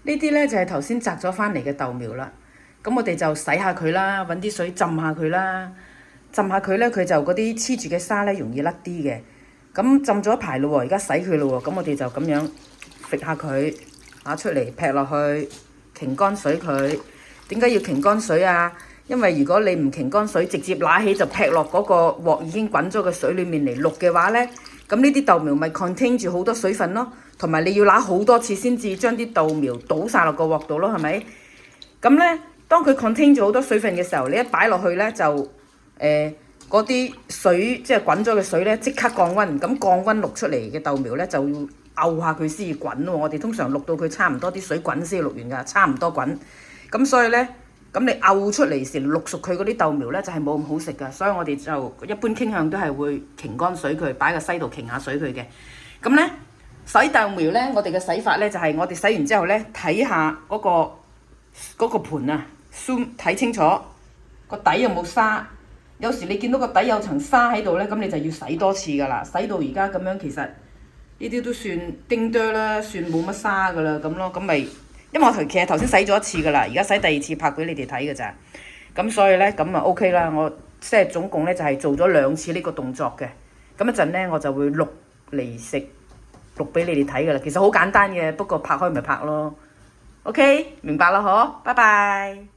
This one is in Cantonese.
呢啲呢就係頭先摘咗翻嚟嘅豆苗啦。咁我哋就洗下佢啦，揾啲水浸下佢啦。浸下佢呢，佢就嗰啲黐住嘅沙呢容易甩啲嘅。咁浸咗一排咯喎，而家洗佢咯喎。咁我哋就咁樣揈下佢，拿出嚟劈落去，擎乾水佢。點解要擎乾水啊？因為如果你唔擎乾水，直接拿起就劈落嗰個鑊已經滾咗嘅水裡面嚟渌嘅話呢，咁呢啲豆苗咪 contain 住好多水分咯，同埋你要拿好多次先至將啲豆苗倒晒落個鑊度咯，係咪？咁呢，當佢 contain 住好多水分嘅時候，你一擺落去呢，就嗰啲水即係滾咗嘅水呢，即刻降溫。咁降溫渌出嚟嘅豆苗呢，就要漚下佢先至滾喎。我哋通常渌到佢差唔多啲水滾先渌完㗎，差唔多滾。咁所以呢，咁你漚出嚟時渌熟佢嗰啲豆苗呢，就係冇咁好食㗎。所以我哋就一般傾向都係會擎乾水佢，擺個篩度擎下水佢嘅。咁呢，洗豆苗呢，我哋嘅洗法呢，就係我哋洗完之後呢，睇下嗰個盤啊，zoom 睇清楚個底有冇沙。有時你見到個底有層沙喺度呢，咁你就要洗多次㗎啦。洗到而家咁樣，其實呢啲都算丁多啦，算冇乜沙㗎啦，咁咯，咁咪因為我其實頭先洗咗一次㗎啦，而家洗第二次拍俾你哋睇㗎咋。咁所以呢，咁啊 OK 啦，我即係總共呢，就係做咗2次呢個動作嘅。咁一陣呢，我就會錄嚟食，錄俾你哋睇㗎啦。其實好簡單嘅，不過拍開咪拍咯。OK，明白啦嗬，拜拜。